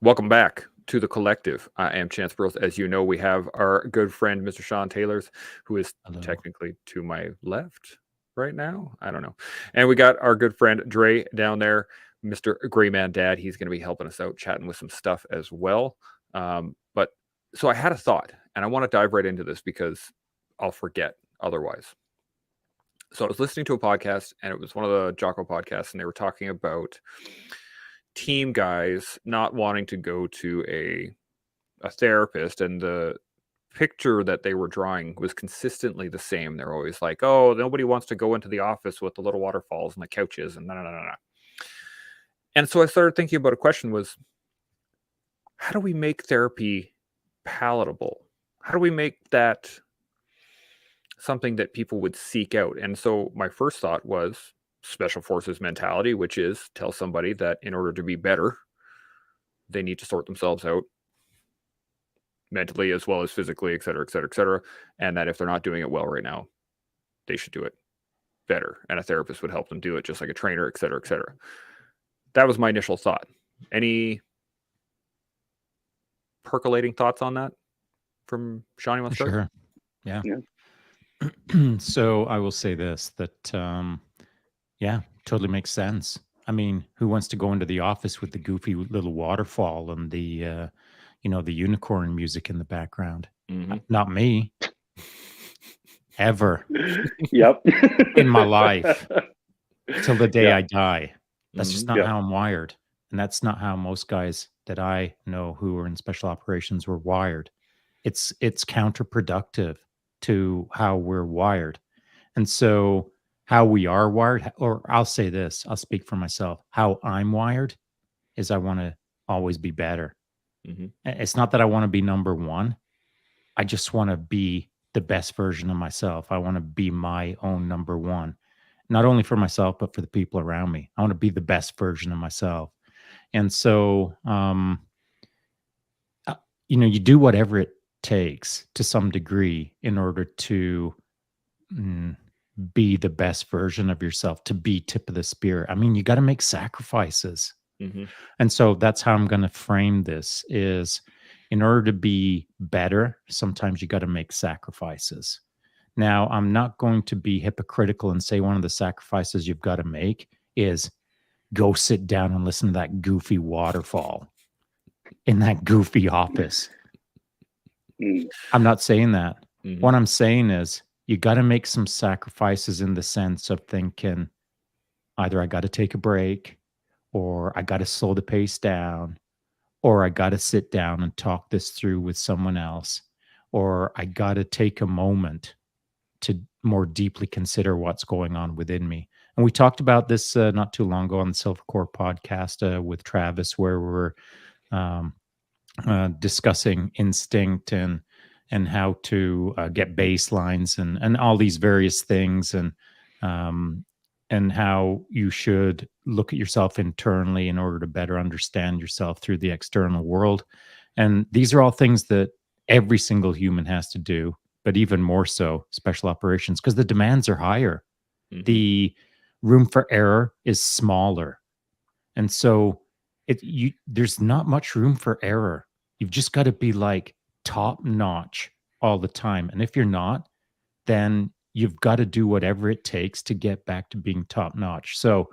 Welcome back to the collective. I am Chance Bros. As you know, we have our good friend, Mr. Shaun Taylors, who is Hello. technically to my left right now. I don't know. And we got our good friend Dre down there, Mr. Gray Man Dad. He's going to be helping us out, chatting with some stuff as well. But so I had a thought, and I want to dive right into this because I'll forget otherwise. So I was listening to a podcast, and it was one of the Jocko podcasts, and they were talking about team guys not wanting to go to a therapist, and the picture that they were drawing was consistently the same. They're always like, "Oh, nobody wants to go into the office with the little waterfalls and the couches and no, no, no, no." And so I started thinking about a question: was how do we make therapy palatable? How do we make that something that people would seek out? And so my first thought was special forces mentality, which is tell somebody that in order to be better, they need to sort themselves out mentally as well as physically, et cetera, et cetera, et cetera. And that if they're not doing it well right now, they should do it better. And a therapist would help them do it just like a trainer, et cetera, et cetera. That was my initial thought. Any percolating thoughts on that from Shaun? You want to start? Sure. Yeah. Yeah. So I will say this, that, yeah, totally makes sense. I mean, who wants to go into the office with the goofy little waterfall and the unicorn music in the background? Mm-hmm. Not me, ever Yep. in my life till the day Yeah. I die. That's just not Yeah. how I'm wired. And that's not how most guys that I know who are in special operations were wired. It's counterproductive to how we're wired. And so how we are wired, or I'll say this, I'll speak for myself. How I'm wired is I want to always be better. Mm-hmm. It's not that I want to be number one. I just want to be the best version of myself. I want to be my own number one, not only for myself, but for the people around me. I want to be the best version of myself. And so, you do whatever it takes to some degree in order to be the best version of yourself, to be tip of the spear. I mean, you got to make sacrifices. Mm-hmm. And so that's how I'm going to frame this is in order to be better, sometimes you got to make sacrifices. Now, I'm not going to be hypocritical and say one of the sacrifices you've got to make is go sit down and listen to that goofy waterfall in that goofy office. Mm. I'm not saying that. Mm-hmm. What I'm saying is you got to make some sacrifices in the sense of thinking either I got to take a break or I got to slow the pace down or I got to sit down and talk this through with someone else or I got to take a moment to more deeply consider what's going on within me. And we talked about this not too long ago on the Silvercore podcast with Travis, where we're discussing instinct and how to get baselines and all these various things and how you should look at yourself internally in order to better understand yourself through the external world. And these are all things that every single human has to do, but even more so special operations because the demands are higher. Mm-hmm. The room for error is smaller. And so there's not much room for error. You've just got to be like top notch all the time. And if you're not, then you've got to do whatever it takes to get back to being top notch. So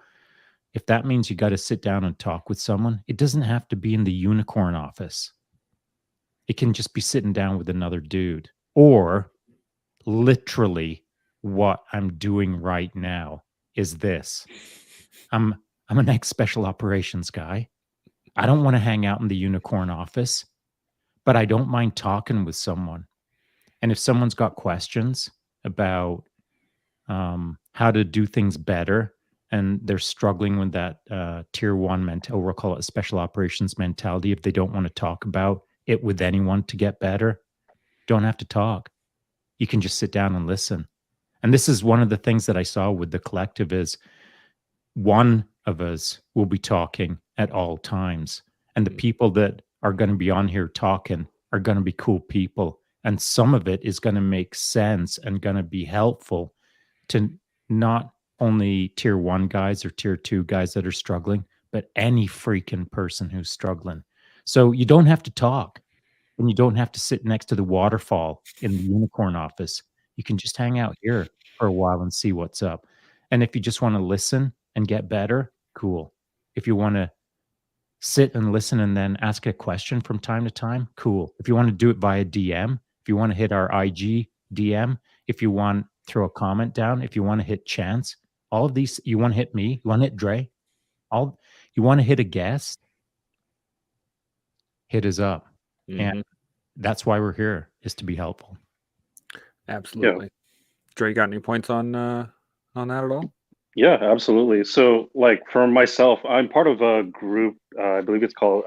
if that means you got to sit down and talk with someone, it doesn't have to be in the unicorn office. It can just be sitting down with another dude or literally what I'm doing right now is this. I'm an ex special operations guy. I don't want to hang out in the unicorn office, but I don't mind talking with someone. And if someone's got questions about how to do things better and they're struggling with that tier one mentality, or we'll call it a special operations mentality, if they don't want to talk about it with anyone to get better, don't have to talk. You can just sit down and listen. And this is one of the things that I saw with the collective is one of us will be talking at all times. And the people that are going to be on here talking are going to be cool people. And some of it is going to make sense and going to be helpful to not only tier one guys or tier two guys that are struggling, but any freaking person who's struggling. So you don't have to talk, and you don't have to sit next to the waterfall in the unicorn office. You can just hang out here for a while and see what's up. And if you just want to listen and get better, cool. If you want to sit and listen and then ask a question from time to time, cool. If you want to do it via DM, if you want to hit our IG DM, if you want throw a comment down, if you want to hit Chance, all of these, you want to hit me, you want to hit Dre, you want to hit a guest, hit us up. And that's why we're here, is to be helpful. Absolutely. Yeah. Dre, got any points on that at all? Yeah, absolutely. So, like, for myself, I'm part of a group. I believe it's called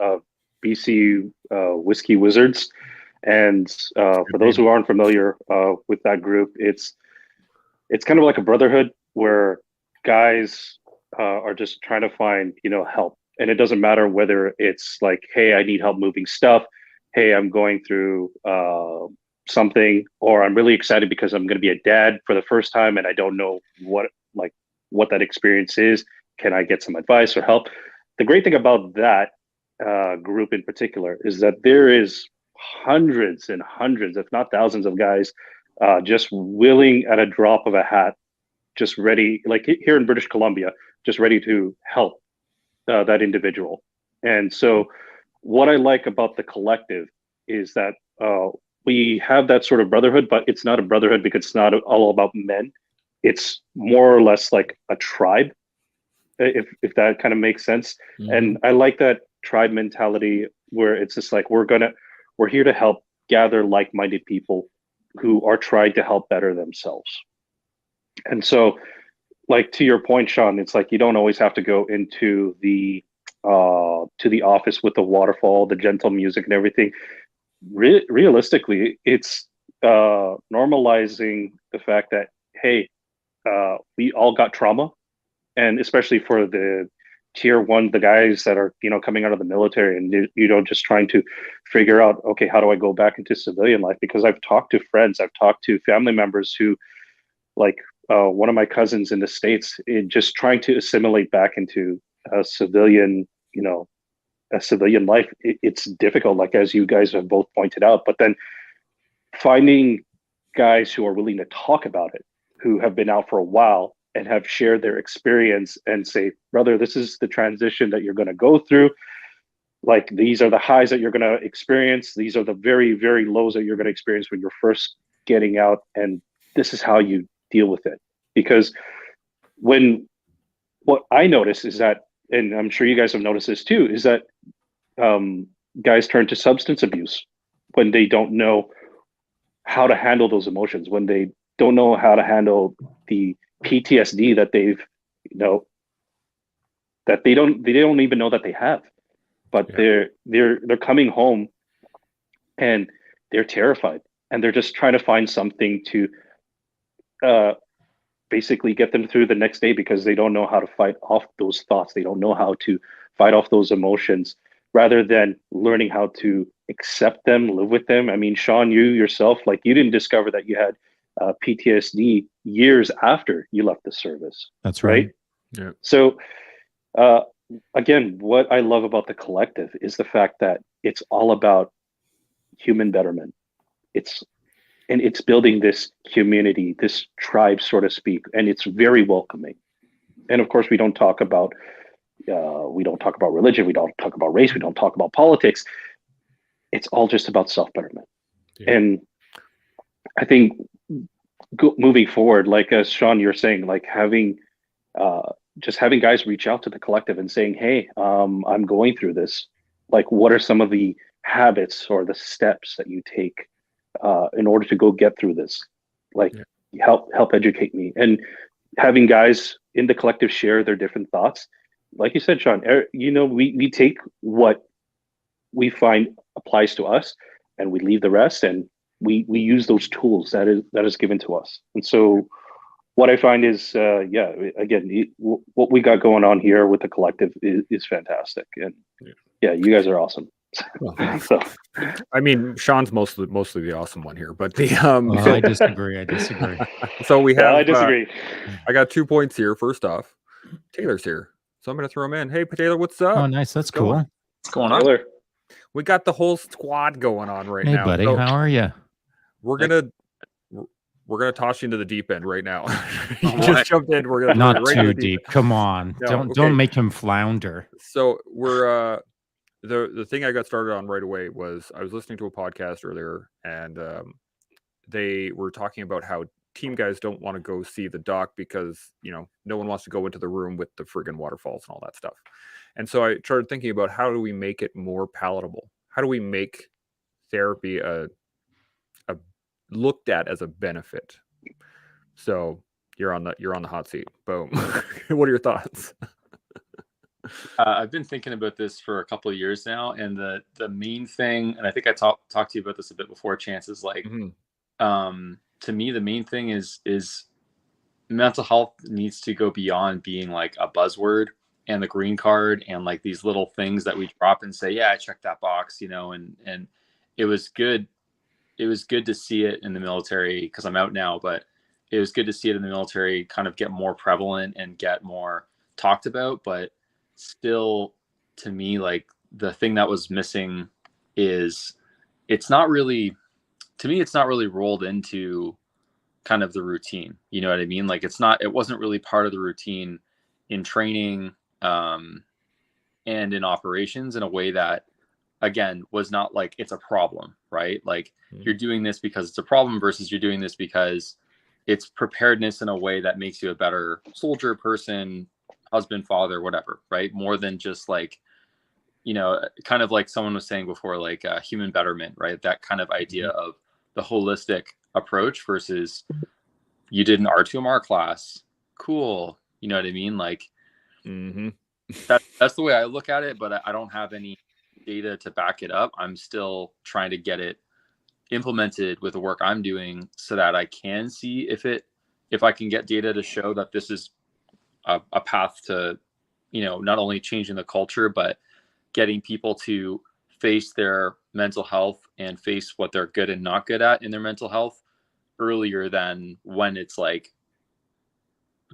BC Whiskey Wizards. And for those who aren't familiar with that group, it's kind of like a brotherhood where guys are just trying to find, help. And it doesn't matter whether it's like, hey, I need help moving stuff. Hey, I'm going through something, or I'm really excited because I'm going to be a dad for the first time and I don't know what that experience is. Can I get some advice or help? The great thing about that group in particular is that there is hundreds and hundreds, if not thousands of guys just willing at a drop of a hat, just ready, like here in British Columbia, just ready to help that individual. And so what I like about the collective is that we have that sort of brotherhood, but it's not a brotherhood because it's not all about men. It's more or less like a tribe, if that kind of makes sense. And I like that tribe mentality where it's just like, we're here to help gather like-minded people who are trying to help better themselves. And so, like, to your point, Shaun, it's like you don't always have to go into the to the office with the waterfall, the gentle music and everything. Realistically, it's normalizing the fact that, hey, we all got trauma, and especially for the tier one, the guys that are coming out of the military and just trying to figure out, okay, how do I go back into civilian life? Because I've talked to friends, I've talked to family members who, like one of my cousins in the States, just trying to assimilate back into a civilian life. It's difficult, like as you guys have both pointed out. But then finding guys who are willing to talk about it, who have been out for a while and have shared their experience and say, brother, this is the transition that you're going to go through. Like, these are the highs that you're going to experience. These are the very, very lows that you're going to experience when you're first getting out. And this is how you deal with it. Because what I notice is that, and I'm sure you guys have noticed this too, is that guys turn to substance abuse when they don't know how to handle those emotions, when they don't know how to handle the PTSD that that they don't even know that they have, but they're coming home and they're terrified and they're just trying to find something to basically get them through the next day, because they don't know how to fight off those thoughts. They don't know how to fight off those emotions, rather than learning how to accept them, live with them. I mean, Shaun, you yourself, like, you didn't discover that you had PTSD years after you left the service. That's right. Yeah. So again, what I love about the collective is the fact that it's all about human betterment. It's building this community, this tribe, so to speak, and it's very welcoming. And of course, we don't talk about religion, we don't talk about race, we don't talk about politics. It's all just about self-betterment. Yeah. And I think moving forward, like as Shaun, you're saying, like having guys reach out to the collective and saying, hey, I'm going through this. Like, what are some of the habits or the steps that you take in order to go get through this? Like, help educate me. And having guys in the collective share their different thoughts. Like you said, Shaun, we take what we find applies to us and we leave the rest, and we use those tools that is given to us. And so what I find is, again, what we got going on here with the collective is fantastic. And you guys are awesome. Well, so, I mean, Shaun's mostly the awesome one here, but the I disagree. So we have. I disagree. I got 2 points here. First off, Taylor's here, so I'm going to throw him in. Hey, Taylor, what's up? Oh, nice. That's cool. What's going on? Taylor. We got the whole squad going on right Hey, now. buddy, So how are you? we're gonna we're gonna toss you into the deep end right now. You Oh, just what? jumped in. We're gonna throw you Not right into too the deep deep. end. Come on. No, Don't okay. make him flounder. So we're the thing I got started on right away was I was listening to a podcast earlier, and they were talking about how team guys don't want to go see the doc because no one wants to go into the room with the friggin' waterfalls and all that stuff. And so I started thinking about how do we make it more palatable? How do we make therapy a looked at as a benefit? So you're on the hot seat. Boom. What are your thoughts? I've been thinking about this for a couple of years now, and the main thing, and I think I talked to you about this a bit before, Chance, is like, to me, the main thing is mental health needs to go beyond being like a buzzword and the green card and like these little things that we drop and say, yeah, I checked that box, and it was good. It was good to see it in the military because I'm out now, but it was good to see it in the military kind of get more prevalent and get more talked about. But still, to me, like the thing that was missing is it's not really, to me, it's not really rolled into kind of the routine. You know what I mean? Like it wasn't really part of the routine in training and in operations in a way that, again, was not like it's a problem, right? Like you're doing this because it's a problem versus you're doing this because it's preparedness in a way that makes you a better soldier, person, husband, father, whatever, right? More than just like, kind of like someone was saying before, like human betterment, right? That kind of idea of the holistic approach versus you did an R2MR class. Cool. You know what I mean? Like that's the way I look at it, but I don't have any data to back it up. I'm still trying to get it implemented with the work I'm doing so that I can see if I can get data to show that this is a path to, not only changing the culture, but getting people to face their mental health and face what they're good and not good at in their mental health earlier than when it's like,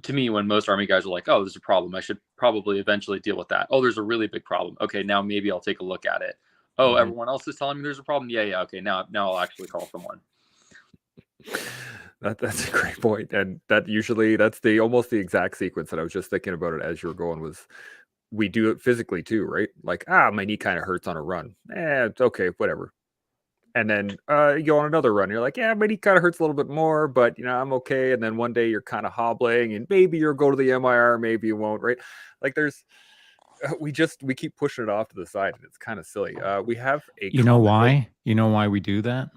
to me, when most Army guys are like, oh, there's a problem, I should probably eventually deal with that. Oh, there's a really big problem. Okay, now maybe I'll take a look at it. Oh, everyone else is telling me there's a problem. Yeah. Okay, now I'll actually call someone. That's a great point, and that's almost the exact sequence that I was just thinking about it as you were going. Was we do it physically too, right? Like, my knee kind of hurts on a run. It's okay, whatever. And then you go on another run. You're like, yeah, my knee kind of hurts a little bit more, but I'm okay. And then one day you're kind of hobbling, and maybe you'll go to the MIR, maybe you won't, right? Like we keep pushing it off to the side, and it's kind of silly. We have a You know why? You know why we do that?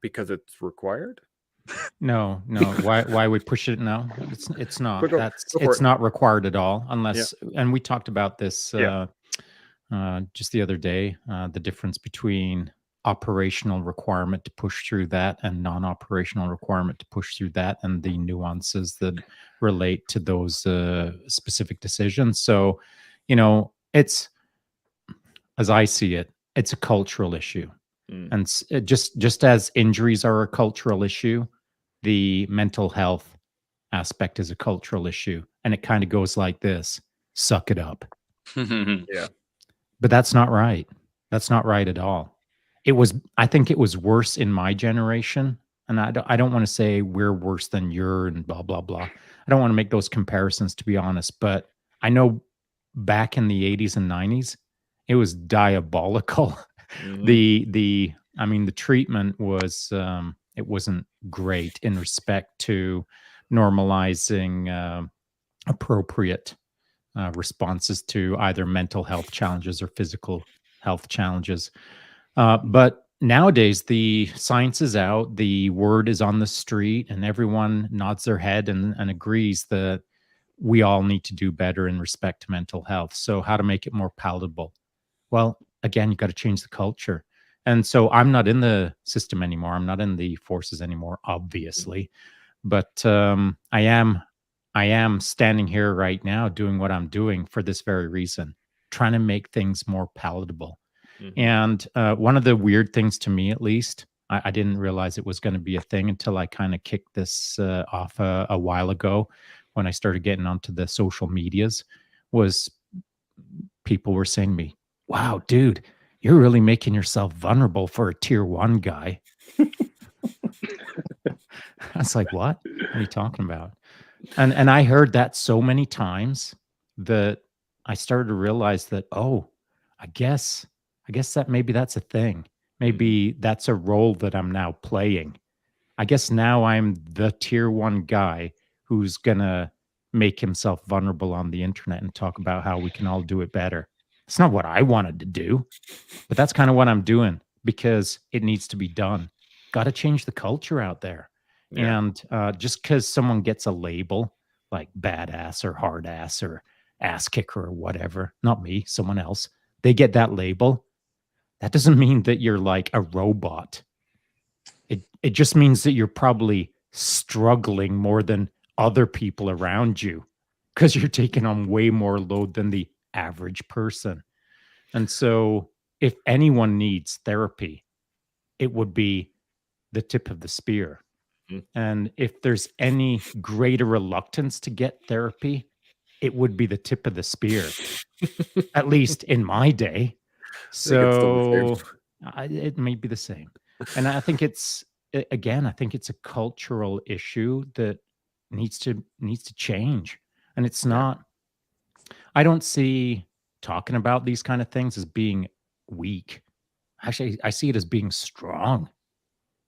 Because it's required. No. Why we push it? No, it's not. It's it. not required at all, unless. And we talked about this just the other day. The difference between operational requirement to push through that and non-operational requirement to push through that, and the nuances that relate to those specific decisions. So, it's, as I see it, it's a cultural issue. And just as injuries are a cultural issue, the mental health aspect is a cultural issue. And it kind of goes like this: suck it up. Yeah. But that's not right. That's not right at all. I think it was worse in my generation. And I don't want to say we're worse than your and blah, blah, blah. I don't want to make those comparisons, to be honest. But I know back in the 80s and 90s, it was diabolical. The treatment was, it wasn't great in respect to normalizing appropriate responses to either mental health challenges or physical health challenges. But nowadays, the science is out, the word is on the street, and everyone nods their head and agrees that we all need to do better in respect to mental health. So how to make it more palatable? Well, again, you got to change the culture. And so I'm not in the system anymore. I'm not in the forces anymore, obviously. But I am standing here right now doing what I'm doing for this very reason, trying to make things more palatable. And one of the weird things to me, at least, I didn't realize it was going to be a thing until I kind of kicked this off a while ago when I started getting onto the social medias, was people were saying to me, wow, dude, you're really making yourself vulnerable for a tier 1 guy. I was like, what? What are you talking about? And I heard that so many times that I started to realize that, oh, I guess that maybe that's a thing. Maybe that's a role that I'm now playing. I guess now I'm the tier 1 guy who's gonna make himself vulnerable on the internet and talk about how we can all do it better. It's not what I wanted to do, but that's kind of what I'm doing because it needs to be done. Got to change the culture out there. Yeah. And just because someone gets a label like badass or hard ass or ass kicker or whatever, not me, someone else, they get that label. That doesn't mean that you're like a robot. It just means that you're probably struggling more than other people around you because you're taking on way more load than the average person. And so if anyone needs therapy, it would be the tip of the spear. And if there's any greater reluctance to get therapy, it would be the tip of the spear, at least in my day. So it may be the same. And I think again, I think it's a cultural issue that needs to change. And it's not, I don't see talking about these kind of things as being weak. Actually, I see it as being strong,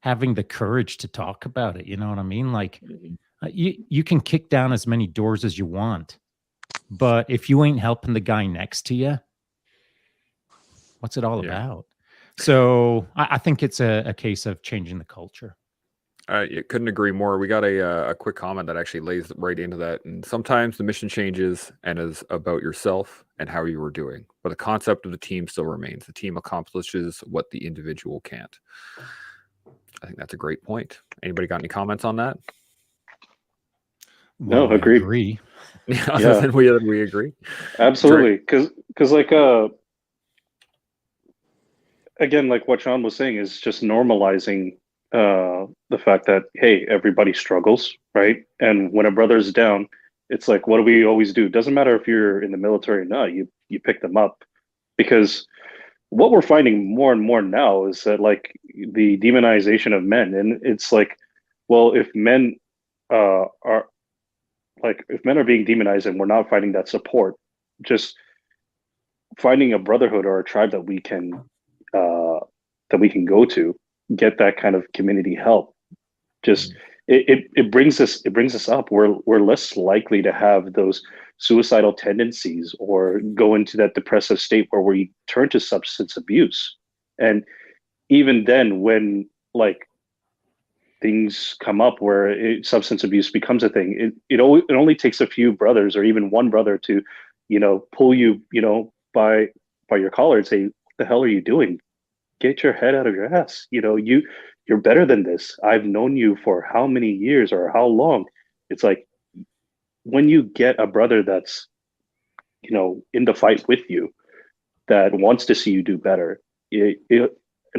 having the courage to talk about it. You know what I mean? Like you can kick down as many doors as you want, but if you ain't helping the guy next to you, what's it all about? So I think it's a case of changing the culture. I couldn't agree more. We got a quick comment that actually lays right into that. And sometimes the mission changes and is about yourself and how you were doing, but the concept of the team still remains. The team accomplishes what the individual can't. I think that's a great point. Anybody got any comments on that? No, agreed. Agree. Other than we agree. Absolutely, because like again, like what Shaun was saying is just normalizing the fact that, hey, everybody struggles, right? And when a brother's down, it's like, what do we always do? Doesn't matter if you're in the military or not, you pick them up. Because what we're finding more and more now is that like the demonization of men, and it's like, well, if men are like, if men are being demonized and we're not finding that support, just finding a brotherhood or a tribe that we can go to, get that kind of community help. Just it brings us up. We're less likely to have those suicidal tendencies or go into that depressive state where we turn to substance abuse. And even then, when like things come up where substance abuse becomes a thing, it only takes a few brothers or even one brother to, pull you, by your collar and say, "What the hell are you doing? Get your head out of your ass. You're better than this. I've known you for how many years or how long." It's like when you get a brother that's, in the fight with you, that wants to see you do better, it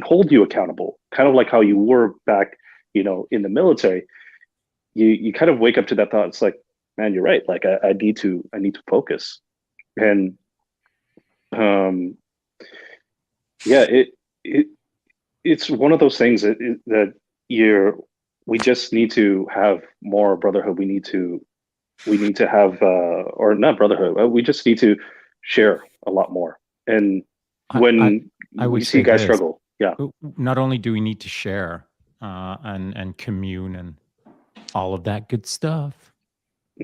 hold you accountable, kind of like how you were back, in the military. You kind of wake up to that thought. It's like, man, you're right. Like I need to focus. And yeah, it's one of those things that we just need to have more brotherhood. We need to have or not brotherhood. We just need to share a lot more. And when we see guys struggle, not only do we need to share and commune and all of that good stuff,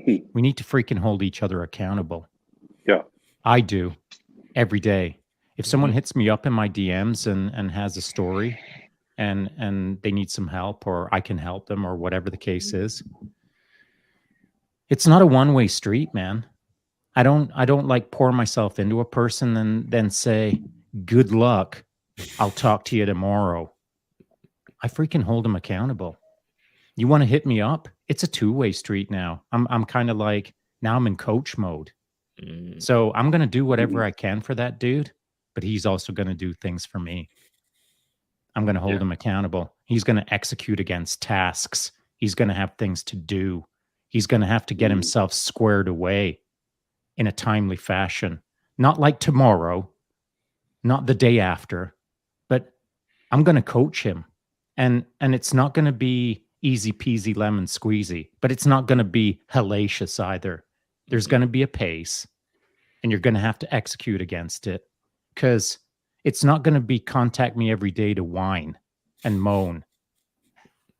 we need to freaking hold each other accountable. Yeah, I do every day. If someone hits me up in my DMs and has a story and they need some help or I can help them or whatever the case is, it's not a one-way street, man. I don't like pour myself into a person and then say, "Good luck. I'll talk to you tomorrow." I freaking hold them accountable. You want to hit me up? It's a two-way street now. I'm kind of like, now I'm in coach mode. So I'm going to do whatever I can for that dude, but he's also going to do things for me. I'm going to hold him accountable. He's going to execute against tasks. He's going to have things to do. He's going to have to get himself squared away in a timely fashion. Not like tomorrow, not the day after, but I'm going to coach him. And it's not going to be easy peasy lemon squeezy, but it's not going to be hellacious either. There's going to be a pace, and you're going to have to execute against it, because it's not going to be contact me every day to whine and moan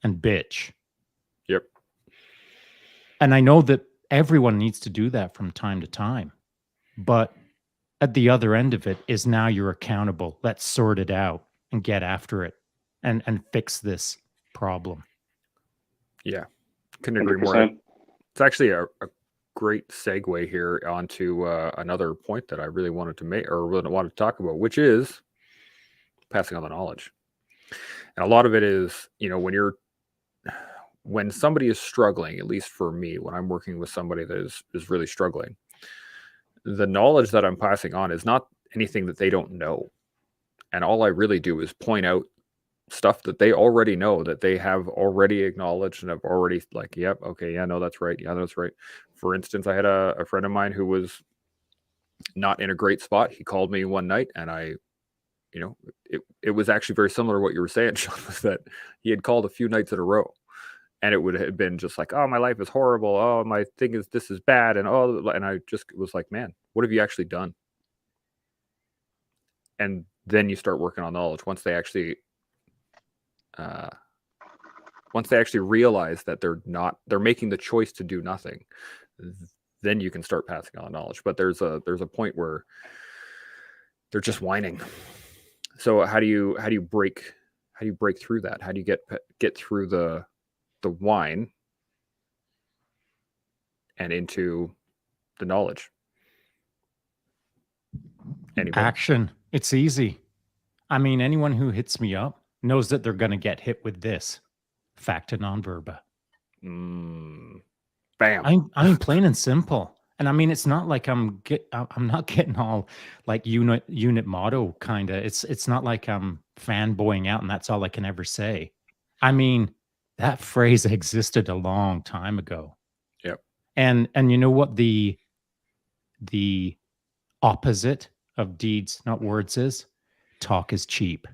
and bitch. Yep. And I know that everyone needs to do that from time to time, but at the other end of it is now you're accountable. Let's sort it out and get after it and fix this problem. Yeah, couldn't agree more. 100%. It's actually a great segue here onto another point that I really wanted to make, or really wanted to talk about, which is passing on the knowledge. And a lot of it is, when somebody is struggling, at least for me, when I'm working with somebody that is really struggling, the knowledge that I'm passing on is not anything that they don't know. And all I really do is point out stuff that they already know, that they have already acknowledged and have already like, yep, okay, yeah, no, that's right. Yeah, that's right. For instance, I had a friend of mine who was not in a great spot. He called me one night, and it was actually very similar to what you were saying, Shaun, was that he had called a few nights in a row. And it would have been just like, oh, my life is horrible. Oh, my thing is, this is bad. And I just was like, man, what have you actually done? And then you start working on knowledge once they actually realize that they're making the choice to do nothing. Then you can start passing on knowledge. But there's a point where they're just whining. So how do you break through that? How do you get through the whine and into the knowledge? Anybody? Action. It's easy. I mean, anyone who hits me up knows that they're going to get hit with this. Facta non verba. Bam. I mean, plain and simple. And I mean, it's not like I'm not getting all like unit motto kind of. It's not like I'm fanboying out and that's all I can ever say. I mean, that phrase existed a long time ago. Yep. And you know what the opposite of deeds, not words, is? Talk is cheap.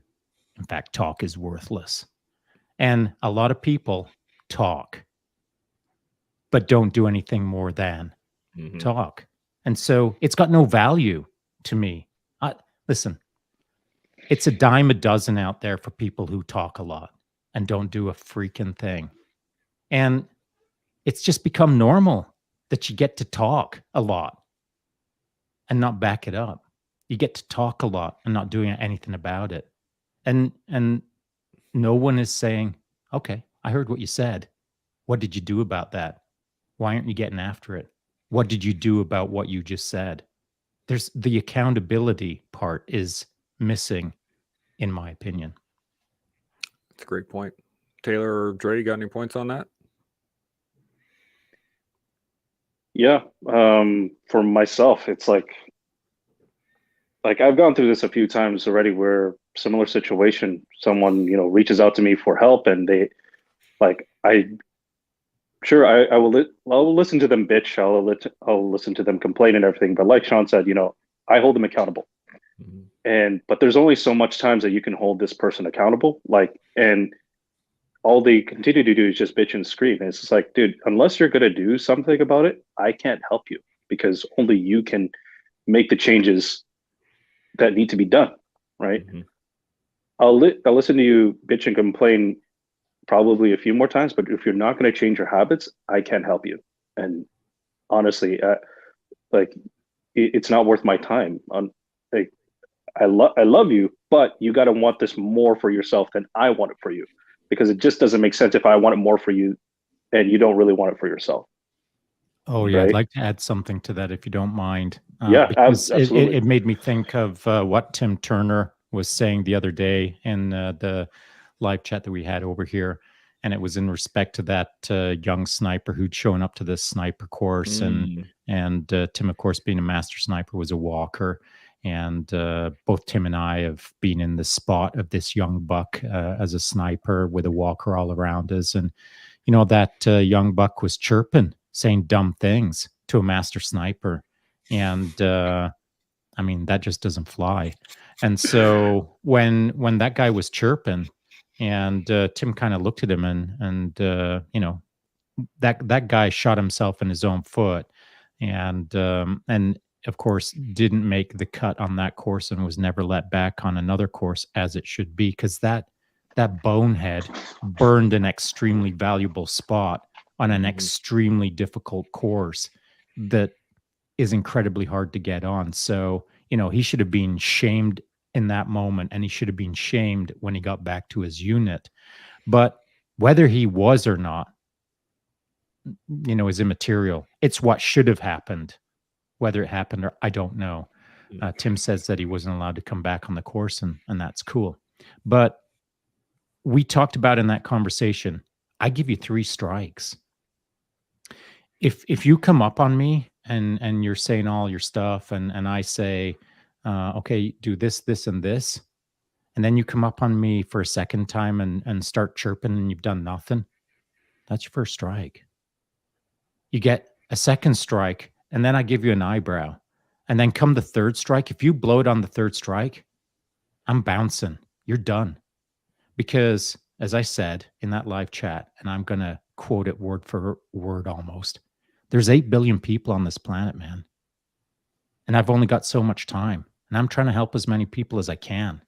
In fact, talk is worthless. And a lot of people talk, but don't do anything more than talk. And so it's got no value to me. Listen, it's a dime a dozen out there for people who talk a lot and don't do a freaking thing. And it's just become normal that you get to talk a lot and not back it up. You get to talk a lot and not doing anything about it. And no one is saying, okay, I heard what you said. What did you do about that? Why aren't you getting after it? What did you do about what you just said? There's the accountability part is missing, in my opinion. That's a great point. Taylor or Dre, you got any points on that? Yeah. For myself, it's like I've gone through this a few times already where similar situation, someone, reaches out to me for help, and they I will listen to them bitch. I'll listen to them complain and everything. But like Shaun said, I hold them accountable. But there's only so much times that you can hold this person accountable. And all they continue to do is just bitch and scream. And it's just like, dude, unless you're going to do something about it, I can't help you, because only you can make the changes that need to be done. Right. I'll listen to you bitch and complain probably a few more times, but if you're not going to change your habits, I can't help you. And honestly, it's not worth my time. I love you, but you got to want this more for yourself than I want it for you, because it just doesn't make sense if I want it more for you and you don't really want it for yourself. Oh yeah, right? I'd like to add something to that if you don't mind. Yeah, because absolutely. It made me think of what Tim Turner was saying the other day in the live chat that we had over here. And it was in respect to that young sniper who'd shown up to this sniper course. And Tim, of course, being a master sniper, was a walker. And both Tim and I have been in the spot of this young buck as a sniper with a walker all around us. And, that young buck was chirping, saying dumb things to a master sniper. And I mean, that just doesn't fly. And so when that guy was chirping, and Tim kind of looked at him, and that guy shot himself in his own foot, and of course didn't make the cut on that course and was never let back on another course, as it should be, because that bonehead burned an extremely valuable spot on an extremely difficult course that is incredibly hard to get on. So, he should have been shamed in that moment, and he should have been shamed when he got back to his unit. But whether he was or not, is immaterial. It's what should have happened. Whether it happened or I don't know. Tim says that he wasn't allowed to come back on the course, and that's cool. But we talked about in that conversation, I give you 3 strikes. If you come up on me and you're saying all your stuff, and I say, okay, do this, and this, and then you come up on me for a second time and start chirping and you've done nothing, that's your first strike. You get a second strike, and then I give you an eyebrow. And then come the third strike. If you blow it on the third strike, I'm bouncing. You're done. Because, as I said in that live chat, and I'm going to quote it word for word almost, there's 8 billion people on this planet, man. And I've only got so much time. And I'm trying to help as many people as I can.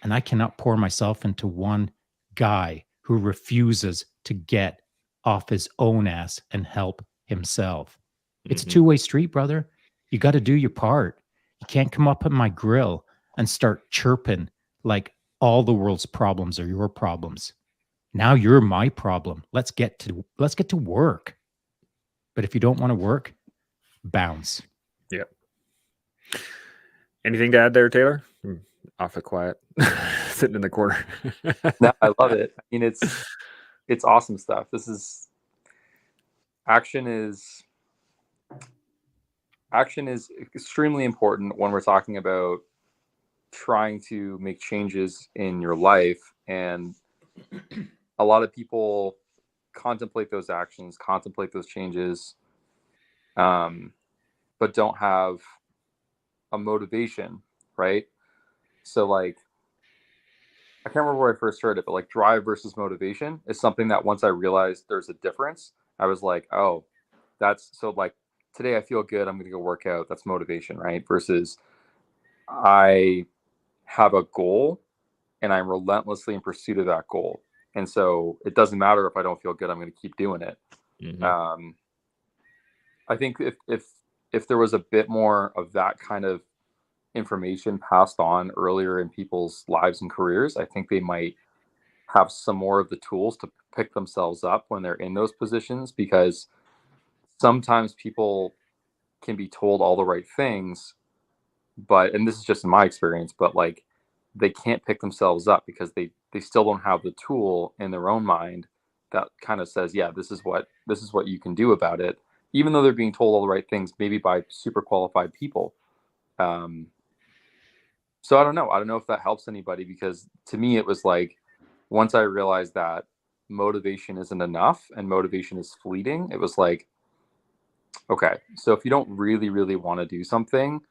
And I cannot pour myself into one guy who refuses to get off his own ass and help himself. It's a 2-way street, brother. You got to do your part. You can't come up at my grill and start chirping like all the world's problems are your problems. Now you're my problem. Let's get to work. But if you don't want to work, bounce. Yep. Anything to add there, Taylor? Awfully quiet, sitting in the corner. No, I love it. I mean, it's awesome stuff. Action is extremely important when we're talking about trying to make changes in your life. And a lot of people contemplate those actions, contemplate those changes, but don't have a motivation, right? So like, I can't remember where I first heard it, but like drive versus motivation is something that once I realized there's a difference, I was like, oh, that's so like today I feel good, I'm going to go work out. That's motivation, right? Versus I have a goal and I'm relentlessly in pursuit of that goal. And so it doesn't matter if I don't feel good, I'm going to keep doing it. I think if there was a bit more of that kind of information passed on earlier in people's lives and careers, I think they might have some more of the tools to pick themselves up when they're in those positions, because sometimes people can be told all the right things, and this is just in my experience, but like they can't pick themselves up because they still don't have the tool in their own mind that kind of says, yeah, this is what you can do about it, even though they're being told all the right things, maybe by super qualified people. So I don't know if that helps anybody, because to me, it was like, once I realized that motivation isn't enough and motivation is fleeting, it was like, okay, so if you don't really, really want to do something,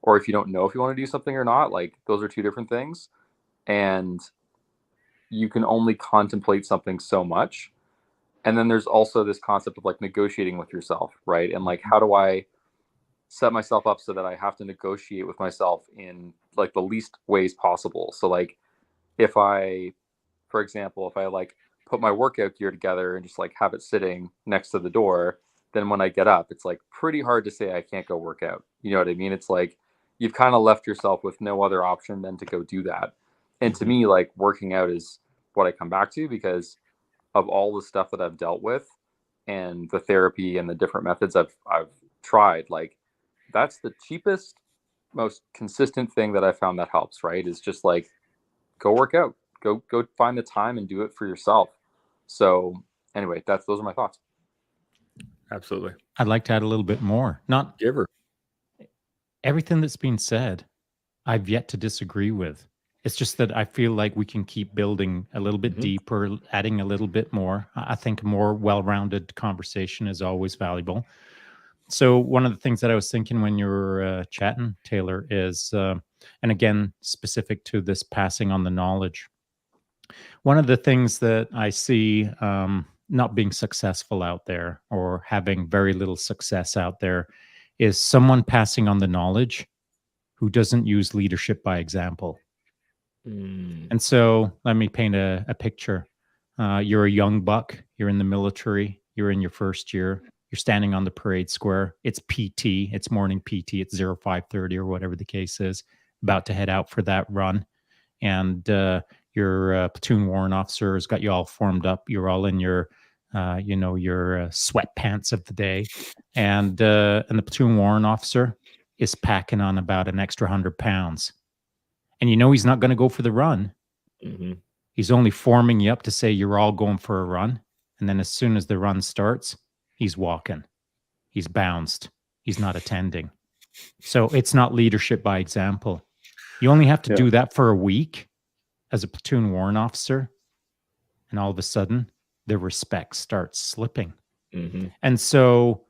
or if you don't know if you want to do something or not, like those are 2 different things. And you can only contemplate something so much. And then there's also this concept of like negotiating with yourself, right? And like, how do I set myself up so that I have to negotiate with myself in like the least ways possible? So like, for example, if I like put my workout gear together and just like have it sitting next to the door, then when I get up, it's like pretty hard to say I can't go work out. You know what I mean? It's like you've kind of left yourself with no other option than to go do that. And to me, like working out is what I come back to, because of all the stuff that I've dealt with and the therapy and the different methods I've tried. Like that's the cheapest, most consistent thing that I found that helps, right? Is just like, go work out, go find the time and do it for yourself. So anyway, those are my thoughts. Absolutely. I'd like to add a little bit more. Not Giver. Everything that's been said, I've yet to disagree with. It's just that I feel like we can keep building a little bit deeper, adding a little bit more. I think a more well-rounded conversation is always valuable. So one of the things that I was thinking when you were chatting, Taylor, is, and again, specific to this passing on the knowledge, one of the things that I see not being successful out there or having very little success out there is someone passing on the knowledge who doesn't use leadership by example. And so let me paint a picture. You're a young buck, you're in the military, you're in your first year, you're standing on the parade square. It's PT, it's morning PT, it's 0530 or whatever the case is, about to head out for that run. And your platoon warrant officer has got you all formed up. You're all in your, your sweatpants of the day. And the platoon warrant officer is packing on about an extra 100 pounds. And you know he's not going to go for the run. He's only forming you up to say you're all going for a run. And then as soon as the run starts, he's walking. He's bounced. He's not attending. So it's not leadership by example. You only have to do that for a week as a platoon warrant officer. And all of a sudden, the respect starts slipping. And so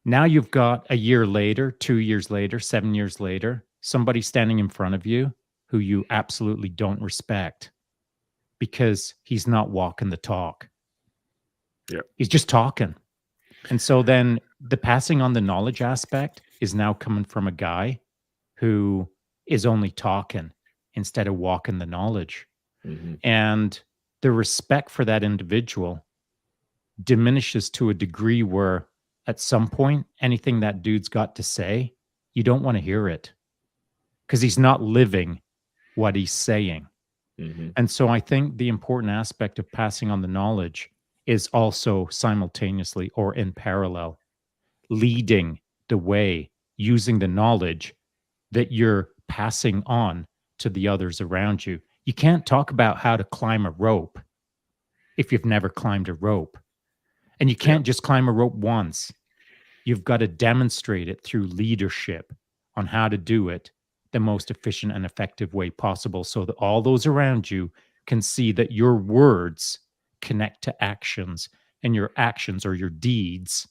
now you've got a year later, 2 years later, 7 years later, somebody standing in front of you who you absolutely don't respect because he's not walking the talk. He's just talking. And so then the passing on the knowledge aspect is now coming from a guy who is only talking instead of walking the knowledge. And the respect for that individual diminishes to a degree where at some point, anything that dude's got to say, you don't want to hear it because he's not living what he's saying. And so I think the important aspect of passing on the knowledge is also simultaneously or in parallel, leading the way, using the knowledge that you're passing on to the others around you. You can't talk about how to climb a rope if you've never climbed a rope. And you can't just climb a rope once. You've got to demonstrate it through leadership on how to do it the most efficient and effective way possible so that all those around you can see that your words connect to actions and your actions or your deeds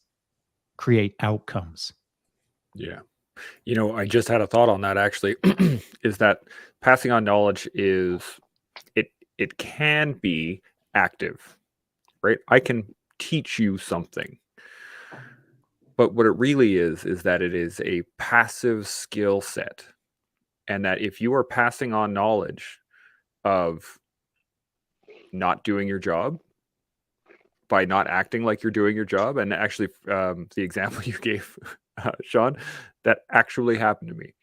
create outcomes. Yeah. You know, I just had a thought on that actually, is that passing on knowledge is, it can be active, right? I can teach you something. But what it really is that it is a passive skill set. And that if you are passing on knowledge of not doing your job, by not acting like you're doing your job, and actually the example you gave, Shaun, that actually happened to me.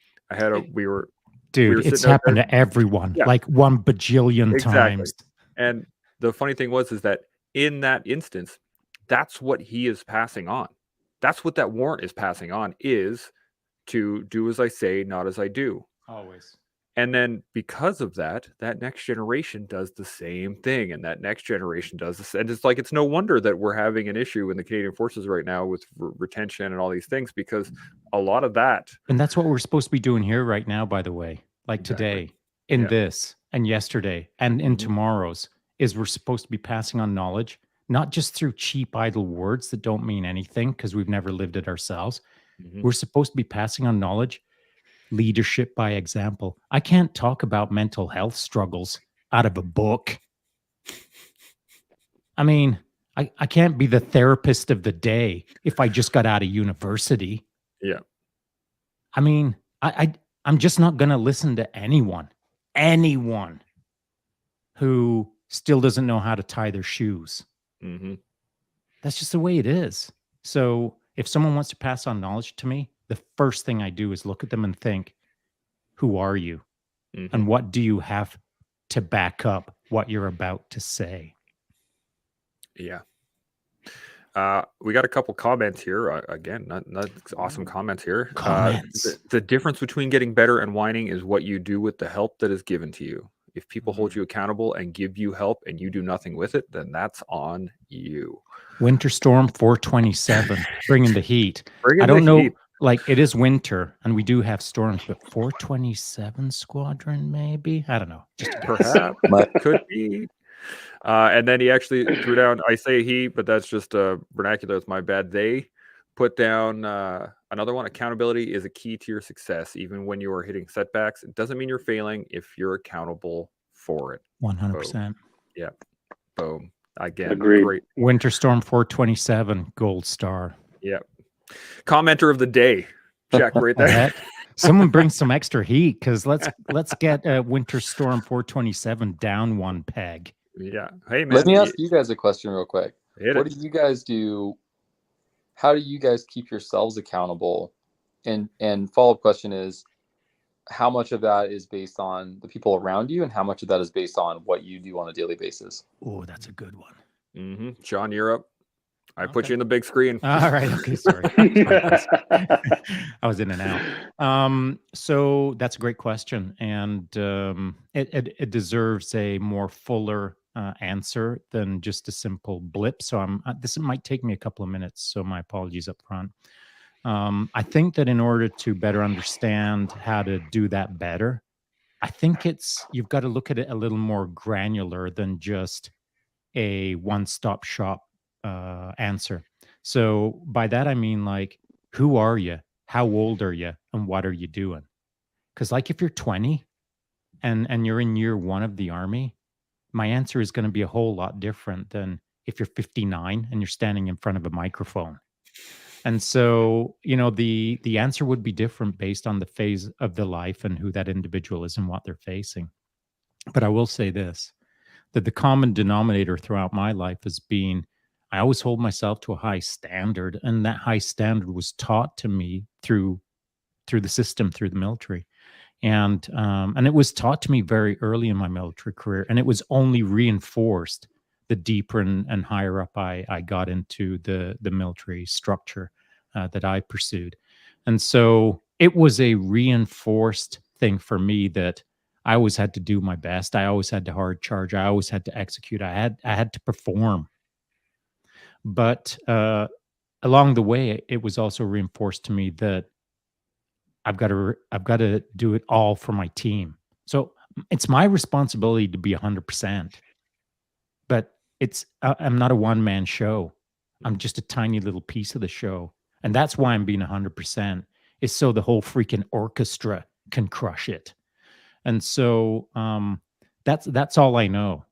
Dude, it's happened to everyone, like 1 bajillion times. And the funny thing is that in that instance, that's what he is passing on. That's what that warrant is passing on, is to do as I say, not as I do. Always. And then because of that, that next generation does the same thing. And that next generation does this. And it's like, it's no wonder that we're having an issue in the Canadian Forces right now with retention and all these things, because a lot of that. And that's what we're supposed to be doing here right now, by the way. Like today, in this, and yesterday, and in tomorrow's, is we're supposed to be passing on knowledge, not just through cheap, idle words that don't mean anything because we've never lived it ourselves. We're supposed to be passing on knowledge, leadership by example. I can't talk about mental health struggles out of a book. I mean, I can't be the therapist of the day if I just got out of university. Yeah. I mean, I'm just not going to listen to anyone who still doesn't know how to tie their shoes. That's just the way it is. So if someone wants to pass on knowledge to me, the first thing I do is look at them and think, who are you? And what do you have to back up what you're about to say? Yeah. We got a couple comments here. Again, not awesome comments here. Comments. The difference between getting better and whining is what you do with the help that is given to you. If people hold you accountable and give you help and you do nothing with it, then that's on you. Winter Storm 427, bringing the heat. I don't know, like it is winter and we do have storms, but 427 Squadron, maybe? I don't know. Perhaps. Could be. And then he actually threw down, I say he, but that's just vernacular. It's my bad. They put down another one. Accountability is a key to your success. Even when you are hitting setbacks, it doesn't mean you're failing if you're accountable for it. 100%. Yeah. Boom. Again, Agreed. great. Winter Storm 427, gold star. Yeah. Commenter of the day. Check right there. Heck, someone bring some extra heat, because let's get Winter Storm 427 down one peg. Yeah. Hey, man. Let me ask you guys a question real quick. What do you guys do? How do you guys keep yourselves accountable? And follow-up question is, how much of that is based on the people around you, and how much of that is based on what you do on a daily basis? Oh, that's a good one. Mm-hmm. Sean, you're up. I put you in the big screen. All right. Okay. Sorry. I was in and out. So that's a great question. And it deserves a more fuller answer than just a simple blip. So this might take me a couple of minutes. So my apologies up front. I think that in order to better understand how to do that better, I think you've got to look at it a little more granular than just a one-stop shop answer. So by that, I mean, like, who are you? How old are you? And what are you doing? Because, like, if you're 20 and you're in year 1 of the Army, my answer is going to be a whole lot different than if you're 59 and you're standing in front of a microphone. And so, the answer would be different based on the phase of the life and who that individual is and what they're facing. But I will say this, that the common denominator throughout my life has been, I always hold myself to a high standard, and that high standard was taught to me through the system, through the military, and it was taught to me very early in my military career, and it was only reinforced the deeper and higher up I got into the military structure that I pursued, and so it was a reinforced thing for me that I always had to do my best. I always had to hard charge. I always had to execute. I had to perform. But along the way, it was also reinforced to me that I've got to do it all for my team. So it's my responsibility to be 100%. But I'm not a one-man show. I'm just a tiny little piece of the show, and that's why I'm being 100%. Is so the whole freaking orchestra can crush it. And so that's all I know.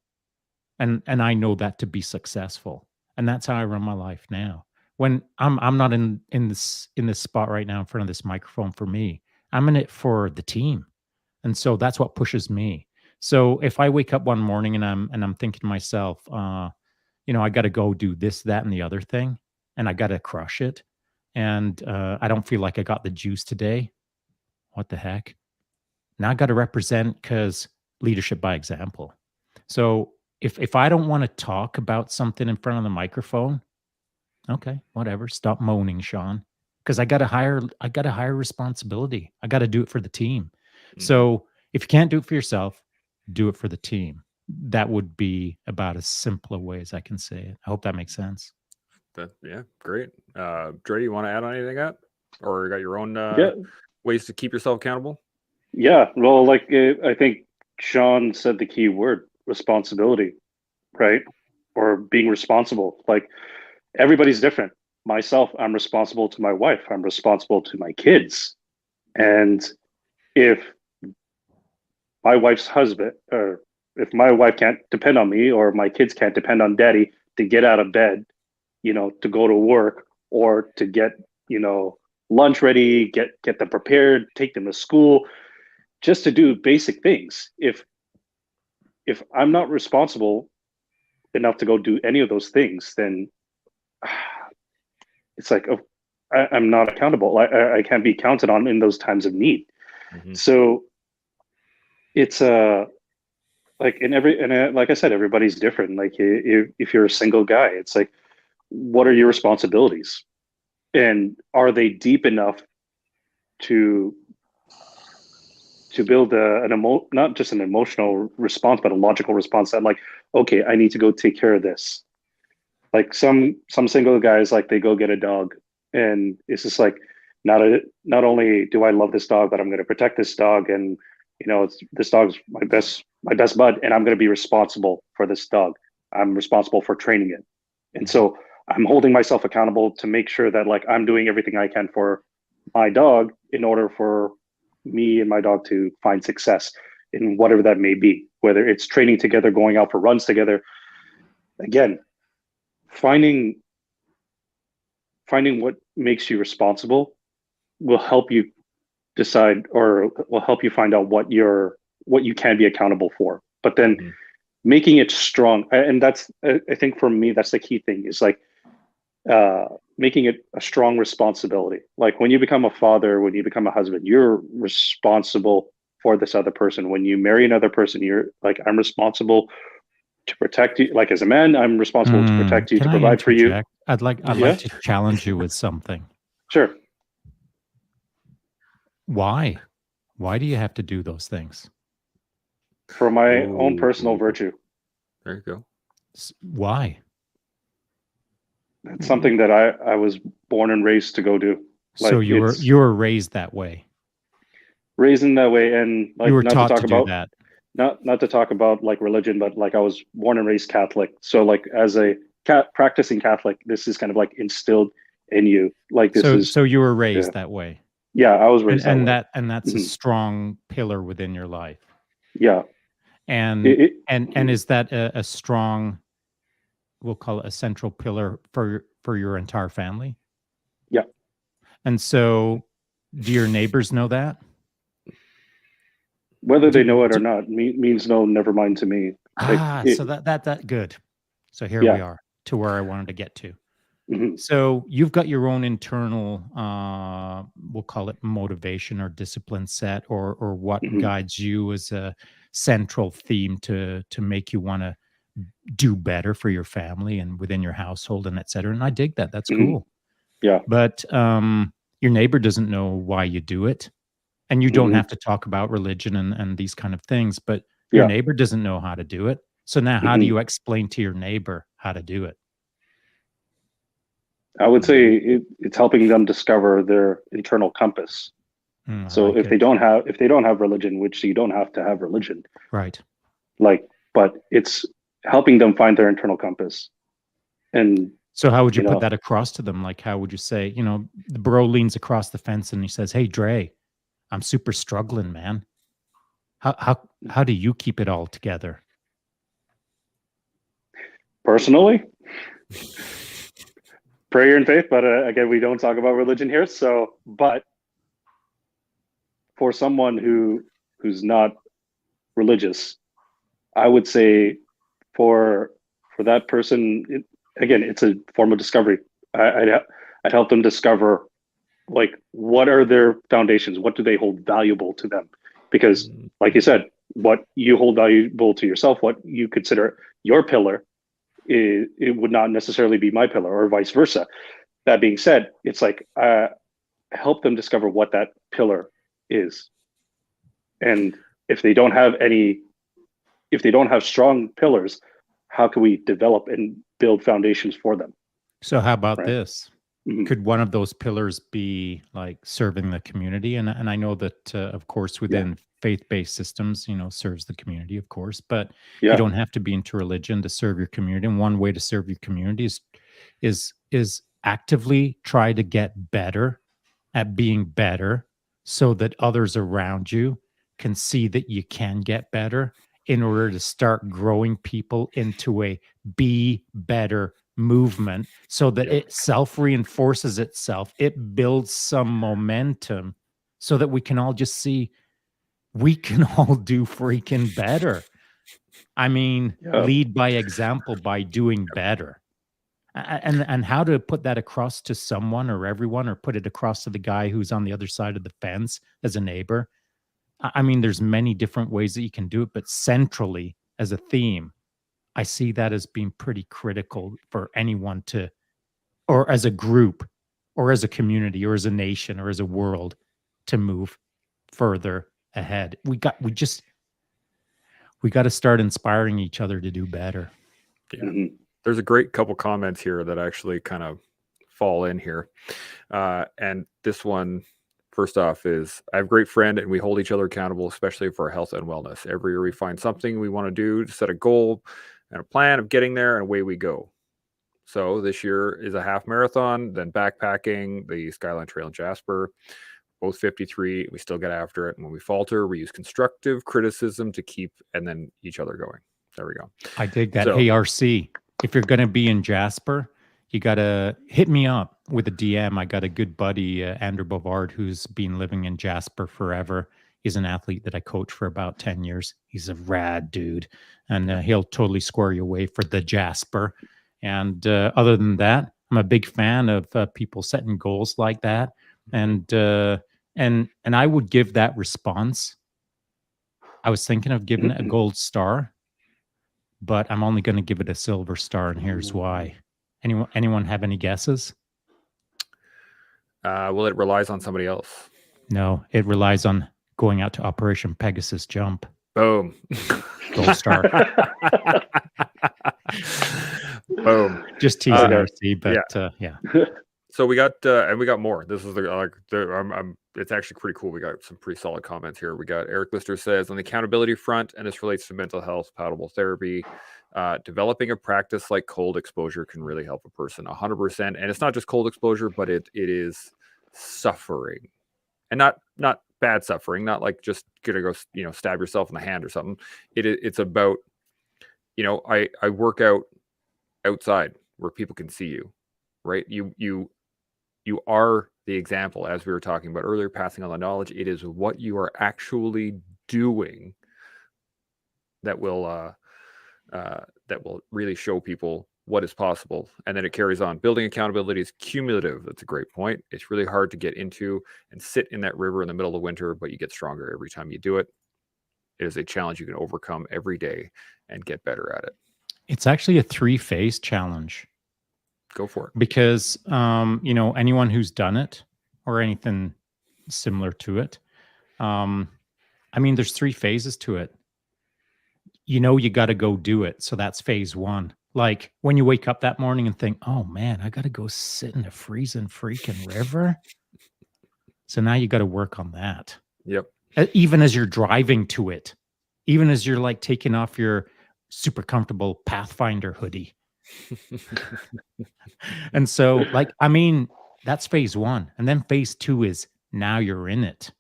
And I know that to be successful. And that's how I run my life now. When I'm not in this spot right now in front of this microphone for me, I'm in it for the team. And so that's what pushes me. So if I wake up one morning and I'm thinking to myself, I got to go do this, that, and the other thing, and I got to crush it, and I don't feel like I got the juice today, what the heck? Now I got to represent, because leadership by example. So if I don't want to talk about something in front of the microphone, okay, whatever. Stop moaning, Sean, because I got a higher responsibility. I got to do it for the team. Mm-hmm. So if you can't do it for yourself, do it for the team. That would be about as simple a way as I can say it. I hope that makes sense. Yeah, great. Dre, you want to add on anything up, or you got your own ways to keep yourself accountable? Yeah, well, like I think Sean said the key word, responsibility, right? Or being responsible. Like, everybody's different. Myself, I'm responsible to my wife. I'm responsible to my kids. And if my wife's husband, or if my wife can't depend on me, or my kids can't depend on daddy to get out of bed, to go to work, or to get, lunch ready, get them prepared, take them to school, just to do basic things. If I'm not responsible enough to go do any of those things, then it's like, I'm not accountable. I can't be counted on in those times of need. Mm-hmm. So it's like like I said, everybody's different. Like, if you're a single guy, it's like, what are your responsibilities, and are they deep enough to build not just an emotional response, but a logical response that, like, okay, I need to go take care of this. Like, some single guys, like, they go get a dog, and it's just like, not only do I love this dog, but I'm going to protect this dog, and this dog's my best bud, and I'm going to be responsible for this dog. I'm responsible for training it, and so I'm holding myself accountable to make sure that like I'm doing everything I can for my dog in order for me and my dog to find success in whatever that may be, whether it's training together, going out for runs together. Again, finding what makes you responsible will help you decide, or will help you find out what you can be accountable for. But then making it strong, and that's, I think for me, that's the key thing, is like making it a strong responsibility. Like when you become a father, when you become a husband, you're responsible for this other person. When you marry another person, you're like, I'm responsible to protect you. Like as a man, I'm responsible to protect you, Can to I provide for you. interject? I'd like to challenge you with something. Sure. Why do you have to do those things? For my own personal virtue. There you go. Why? It's something that I was born and raised to go do. Like, so you were raised that way. Raised in that way, and like you were not taught to talk do about that. Not to talk about like religion, but like I was born and raised Catholic. So like as a practicing Catholic, this is kind of like instilled in you. Like this so you were raised that way. Yeah, I was raised and that way. And that's a strong pillar within your life. Yeah. And is that a strong, we'll call it a central pillar for your entire family? Yeah. And so do your neighbors know that? Whether they know it or not means no, never mind to me. So that good. So here we are to where I wanted to get to. So you've got your own internal, we'll call it motivation or discipline set, or what guides you as a central theme to make you want to do better for your family and within your household and et cetera. And I dig that. That's cool. Yeah. But your neighbor doesn't know why you do it. And you don't have to talk about religion and these kind of things, but your neighbor doesn't know how to do it. So now how do you explain to your neighbor how to do it? I would say it's helping them discover their internal compass. So if they don't have religion, which you don't have to have religion. Right. Like, but it's helping them find their internal compass. And so how would you put that across to them? Like, how would you say, the bro leans across the fence and he says, "Hey, Dre, I'm super struggling, man. How do you keep it all together?" Personally, prayer and faith, but again, we don't talk about religion here. So, but for someone who's not religious, I would say for that person, it's a form of discovery. I'd help them discover, like, what are their foundations? What do they hold valuable to them? Because, like you said, what you hold valuable to yourself, what you consider your pillar, it would not necessarily be my pillar, or vice versa. That being said, it's like help them discover what that pillar is. And if they don't have strong pillars, how can we develop and build foundations for them? So how about this? Could one of those pillars be like serving the community? And I know that, of course, within faith-based systems, serves the community, of course, but you don't have to be into religion to serve your community. And one way to serve your community is actively try to get better at being better, so that others around you can see that you can get better, in order to start growing people into a be better movement, so that it self-reinforces itself. It builds some momentum so that we can all just see we can all do freaking better. I mean, lead by example by doing better. And how to put that across to someone or everyone, or put it across to the guy who's on the other side of the fence as a neighbor. I mean, there's many different ways that you can do it, but centrally as a theme, I see that as being pretty critical for anyone to, or as a group, or as a community, or as a nation, or as a world, to move further ahead. We got to start inspiring each other to do better. Yeah. There's a great couple comments here that actually kind of fall in here. And this one, first off, is I have a great friend and we hold each other accountable, especially for our health and wellness. Every year we find something we want to do, to set a goal and a plan of getting there, and away we go. So this year is a half marathon, then backpacking, the Skyline Trail in Jasper, both 53. We still get after it. And when we falter, we use constructive criticism to keep and then each other going. There we go. I dig that. So- Hey, RC, if you're going to be in Jasper, you got to hit me up with a DM. I got a good buddy, Andrew Bovard, who's been living in Jasper forever. He's an athlete that I coach for about 10 years. He's a rad dude, and he'll totally square you away for the Jasper. And other than that, I'm a big fan of people setting goals like that. And I would give that response. I was thinking of giving it a gold star, but I'm only going to give it a silver star, and here's why. Anyone have any guesses? Well, it relies on somebody else. No, it relies on going out to Operation Pegasus Jump. Boom. Gold star. Boom. Just teasing RC, but yeah. So we got and we got more. This is it's actually pretty cool. We got some pretty solid comments here. We got Eric Lister says on the accountability front, and this relates to mental health, palatable therapy. Developing a practice like cold exposure can really help a person 100%. And it's not just cold exposure, but it is suffering, and not bad suffering, not like just gonna go stab yourself in the hand or something. It's about I work out outside where people can see you, right? You are the example, as we were talking about earlier, passing on the knowledge. It is what you are actually doing that will really show people what is possible. And then it carries on. Building accountability is cumulative. That's a great point. It's really hard to get into and sit in that river in the middle of winter, but you get stronger every time you do it. It is a challenge you can overcome every day and get better at it. It's actually a 3-phase challenge. Go for it. Because, anyone who's done it or anything similar to it, there's 3 phases to it. You got to go do it. So that's phase 1. Like when you wake up that morning and think, oh man, I got to go sit in a freezing freaking river. So now you got to work on that. Yep. Even as you're driving to it, even as you're like taking off your super comfortable Pathfinder hoodie. And so that's phase 1. And then phase 2 is now you're in it.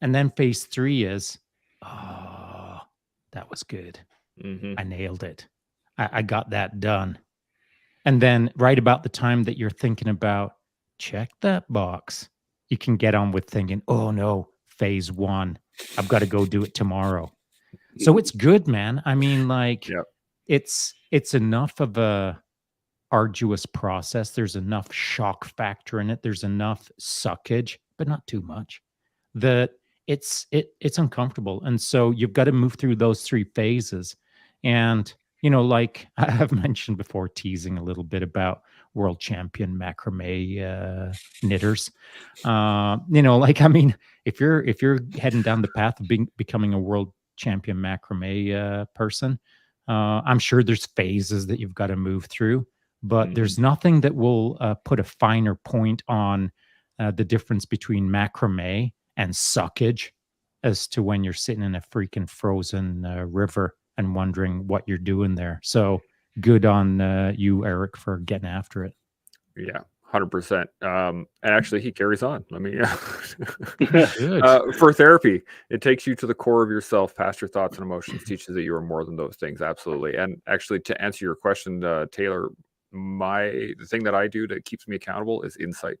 And then phase 3 is, oh, that was good. Mm-hmm. I nailed it. I got that done. And then right about the time that you're thinking about, check that box, you can get on with thinking, oh no, phase 1, I've got to go do it tomorrow. So it's good, man. Yep. It's enough of a arduous process. There's enough shock factor in it. There's enough suckage, but not too much, that it's uncomfortable. And so you've got to move through those 3 phases. And, like I have mentioned before, teasing a little bit about world champion macrame knitters. If you're heading down the path of becoming a world champion macrame person, I'm sure there's phases that you've got to move through, but there's nothing that will put a finer point on the difference between macrame and suckage as to when you're sitting in a freaking frozen river and wondering what you're doing there. So good on you, Eric, for getting after it. Yeah, 100%. And actually, he carries on. Let me for therapy, it takes you to the core of yourself, past your thoughts and emotions, teaches that you are more than those things. Absolutely. And actually, to answer your question, Taylor, the thing that I do that keeps me accountable is insight.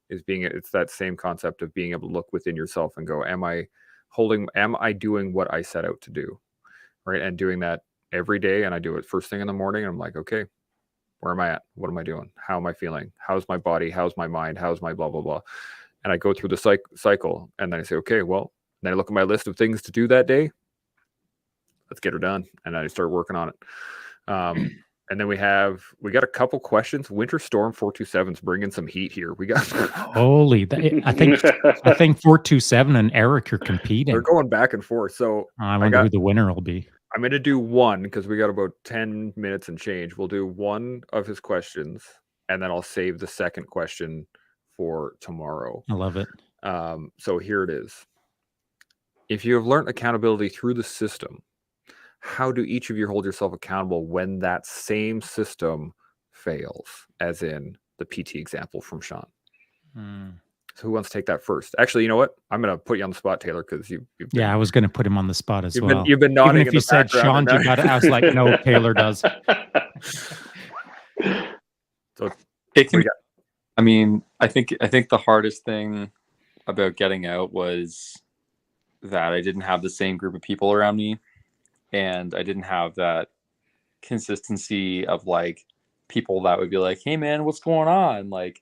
It's that same concept of being able to look within yourself and go, am I doing what I set out to do? Right. And doing that every day. And I do it first thing in the morning. And I'm like, okay, where am I at? What am I doing? How am I feeling? How's my body? How's my mind? How's my blah, blah, blah. And I go through the cycle. And then I say, okay, well, then I look at my list of things to do that day. Let's get her done. And I start working on it. And then we got a couple questions. Winter Storm 427's bringing some heat here. We got holy. I think 427 and Eric are competing. They're going back and forth. So I wonder who the winner will be. I'm going to do one because we got about 10 minutes and change. We'll do one of his questions, and then I'll save the second question for tomorrow. I love it. So here it is. If you have learned accountability through the system, how do each of you hold yourself accountable when that same system fails, as in the PT example from Shaun? So who wants to take that first? Actually, you know what? I'm going to put you on the spot, Taylor, because I was going to put him on the spot as well. You've been nodding. Even if you said Shaun, you got it. I was like, no, Taylor does. So it can. I mean, I think the hardest thing about getting out was that I didn't have the same group of people around me, and I didn't have that consistency of like people that would be like, hey man, what's going on? Like,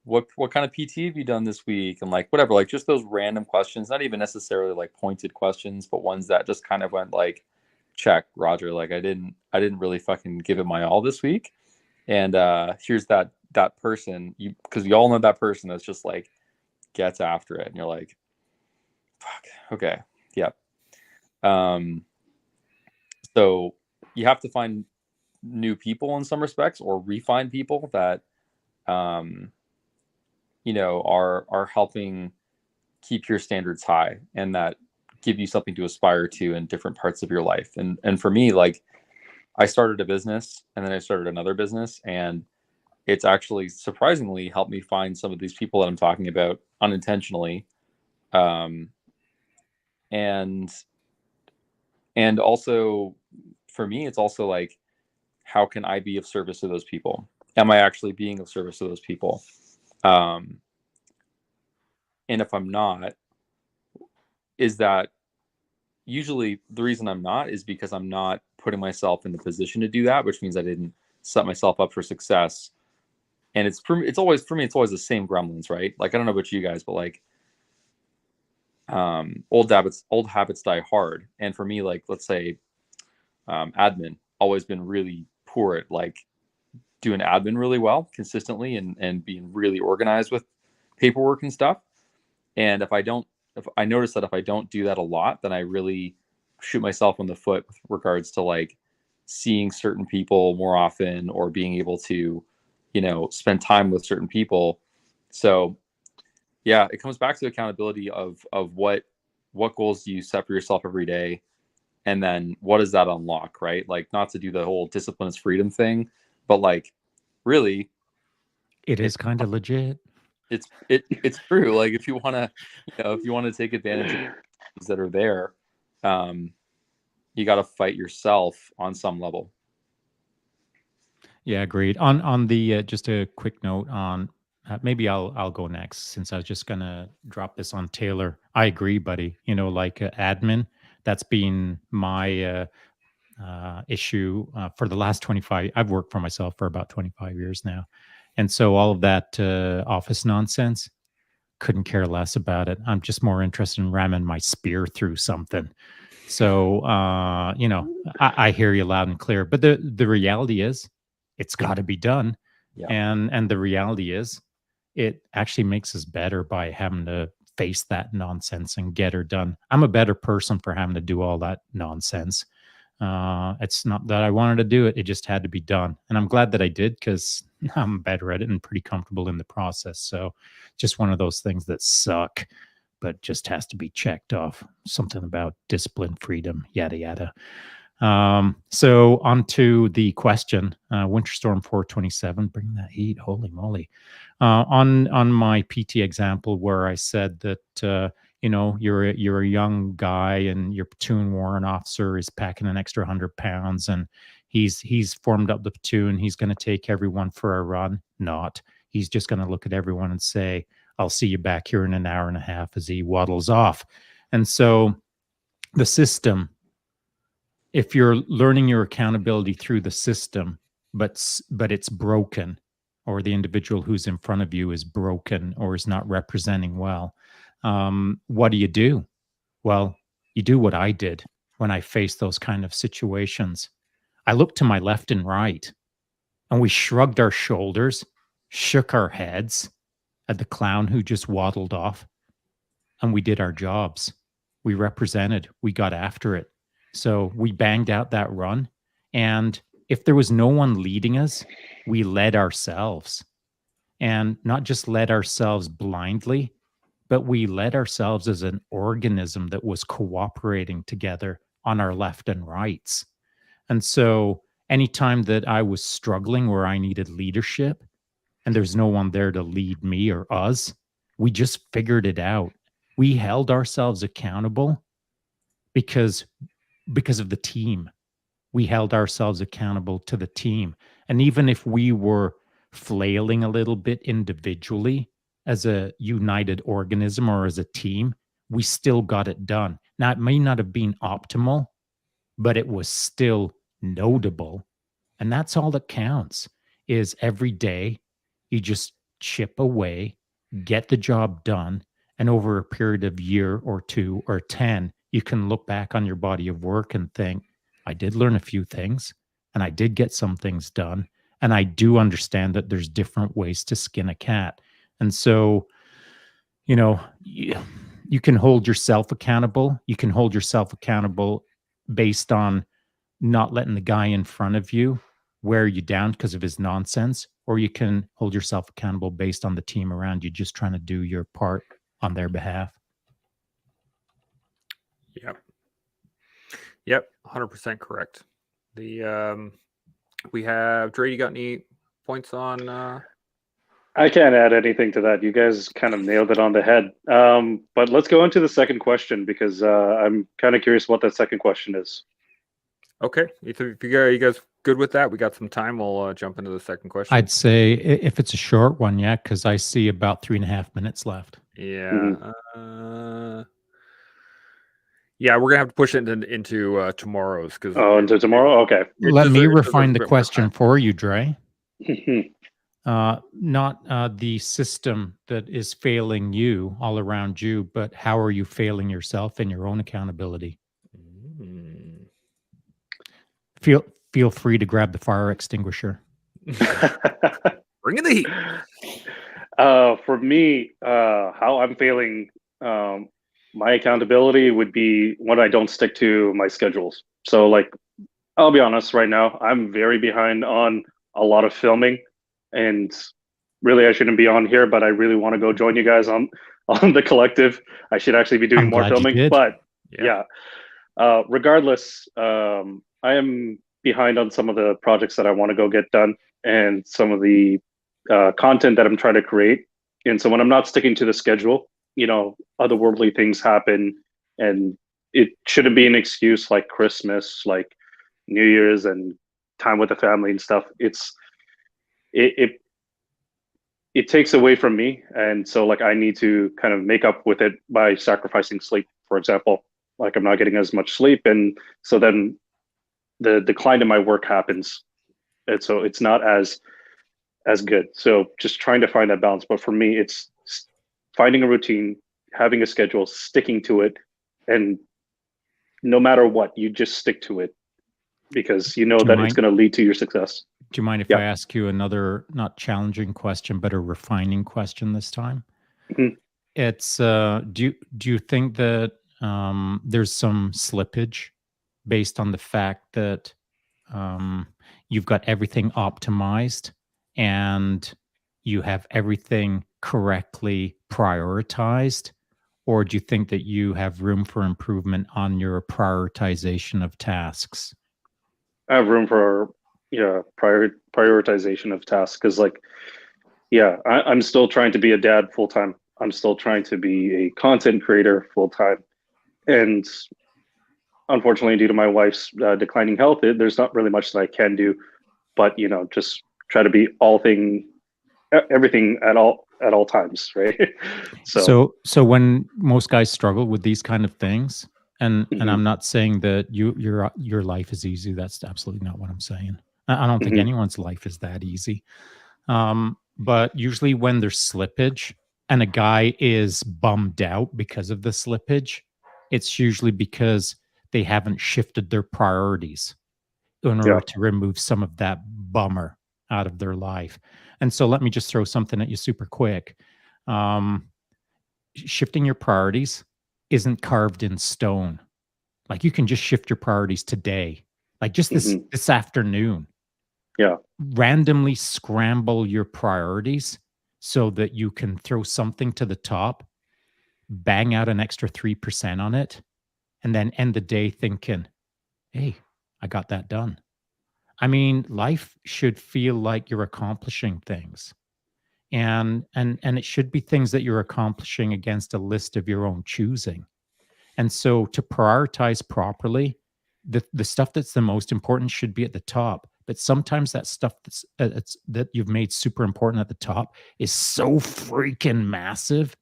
what kind of PT have you done this week? And like, whatever, like just those random questions, not even necessarily like pointed questions, but ones that just kind of went like, check, Roger, like I didn't really fucking give it my all this week. And here's that person, because we all know that person that's just like gets after it, and you're like, fuck, okay, yeah. So you have to find new people in some respects, or refine people that you know, are helping keep your standards high and that give you something to aspire to in different parts of your life. And for me, like, I started a business and then I started another business, and it's actually surprisingly helped me find some of these people that I'm talking about unintentionally. And also for me, it's also like, how can I be of service to those people? Am I actually being of service to those people? And if I'm not, is that usually the reason I'm not is because I'm not putting myself in the position to do that, which means I didn't set myself up for success. And it's always the same gremlins, right? Like, I don't know about you guys, but like, old habits die hard. And for me, like, let's say, admin, always been really poor at like doing admin really well consistently, and being really organized with paperwork and stuff. And if I notice that if I don't do that a lot, then I really shoot myself in the foot with regards to like seeing certain people more often, or being able to, you know, spend time with certain people. So yeah, it comes back to accountability of what goals do you set for yourself every day, and then what does that unlock, right? Like, not to do the whole discipline is freedom thing, but like, really, it is kind of legit. It's true. Like, if you want to, you know, if you want to take advantage of things that are there, you got to fight yourself on some level. Yeah, agreed. On the just a quick note on maybe I'll go next, since I was just gonna drop this on Taylor. I agree, buddy. You know, like admin, that's been my issue for the last 25. I've worked for myself for about 25 years now, and so all of that office nonsense, couldn't care less about it. I'm just more interested in ramming my spear through something. So you know, I hear you loud and clear, but the reality is, it's got to be done. Yeah. And the reality is, it actually makes us better by having to face that nonsense and get her done. I'm a better person for having to do all that nonsense. It's not that I wanted to do it; it just had to be done, and I'm glad that I did, because I'm better at it and pretty comfortable in the process. So, just one of those things that suck, but just has to be checked off. Something about discipline, freedom, yada yada. So on to the question. Winter Storm 427, bring that heat, holy moly. On my PT example, where I said that you know, you're a young guy and your platoon warrant officer is packing an extra 100 pounds, and he's formed up the platoon. He's going to take everyone for a run. Not. He's just going to look at everyone and say, I'll see you back here in an hour and a half, as he waddles off. And so the system, if you're learning your accountability through the system, but it's broken, or the individual who's in front of you is broken or is not representing well, what do? Well, you do what I did when I faced those kind of situations. I looked to my left and right, and we shrugged our shoulders, shook our heads at the clown who just waddled off, and we did our jobs. We represented, we got after it. So we banged out that run. And if there was no one leading us, we led ourselves. And not just led ourselves blindly, but we led ourselves as an organism that was cooperating together on our left and rights. And so anytime that I was struggling where I needed leadership and there's no one there to lead me or us, we just figured it out. We held ourselves accountable because of the team. We held ourselves accountable to the team. And even if we were flailing a little bit individually as a united organism or as a team, we still got it done. Now, it may not have been optimal, but it was still notable. And that's all that counts is every day you just chip away, get the job done. And over a period of year or 2 or 10, you can look back on your body of work and think, I did learn a few things and I did get some things done. And I do understand that there's different ways to skin a cat. And so, you can hold yourself accountable. You can hold yourself accountable based on not letting the guy in front of you wear you down because of his nonsense, or you can hold yourself accountable based on the team around you, just trying to do your part on their behalf. Yep, 100% correct. The we have Dre. You got any points on? I can't add anything to that. You guys kind of nailed it on the head. But let's go into the second question because I'm kind of curious what that second question is. Okay, if you guys good with that, we got some time. We'll jump into the second question. I'd say if it's a short one, yeah, because I see about 3.5 minutes left. Yeah. Mm-hmm. Yeah, we're gonna have to push it into tomorrow's because into tomorrow. Okay. Let me refine the question for you, Dre. Not the system that is failing you all around you, but how are you failing yourself in your own accountability? Feel free to grab the fire extinguisher. Bring in the heat. For me, how I'm failing my accountability would be when I don't stick to my schedules. So, like, I'll be honest right now, I'm very behind on a lot of filming, and really I shouldn't be on here, but I really want to go join you guys on the collective. I should actually be doing more filming, but yeah. Regardless, I am behind on some of the projects that I want to go get done and some of the content that I'm trying to create. And so when I'm not sticking to the schedule, otherworldly things happen, and it shouldn't be an excuse like Christmas, like New Year's and time with the family and stuff. It takes away from me. And so like I need to kind of make up with it by sacrificing sleep, for example. Like I'm not getting as much sleep, and so then the decline in my work happens, and so it's not as good. So just trying to find that balance. But for me, it's finding a routine, having a schedule, sticking to it, and no matter what, you just stick to it because you know that it's going to lead to your success. Do you mind if I ask you another not challenging question, but a refining question this time? Mm-hmm. It's do you think that there's some slippage based on the fact that you've got everything optimized and you have everything correctly prioritized? Or do you think that you have room for improvement on your prioritization of tasks? I have room for prioritization of tasks because I'm still trying to be a dad full time. I'm still trying to be a content creator full time, and unfortunately, due to my wife's declining health, there's not really much that I can do. But just try to be everything at all times, right? So when most guys struggle with these kind of things, and I'm not saying that your life is easy. That's absolutely not what I'm saying. I don't think anyone's life is that easy. But usually when there's slippage and a guy is bummed out because of the slippage, it's usually because they haven't shifted their priorities in order to remove some of that bummer out of their life. And so let me just throw something at you super quick. Shifting your priorities isn't carved in stone. Like you can just shift your priorities today, like just this afternoon. Yeah. Randomly scramble your priorities so that you can throw something to the top, bang out an extra 3% on it, and then end the day thinking, hey, I got that done. I mean, life should feel like you're accomplishing things. And it should be things that you're accomplishing against a list of your own choosing. And so to prioritize properly, the stuff that's the most important should be at the top. But sometimes that stuff that you've made super important at the top is so freaking massive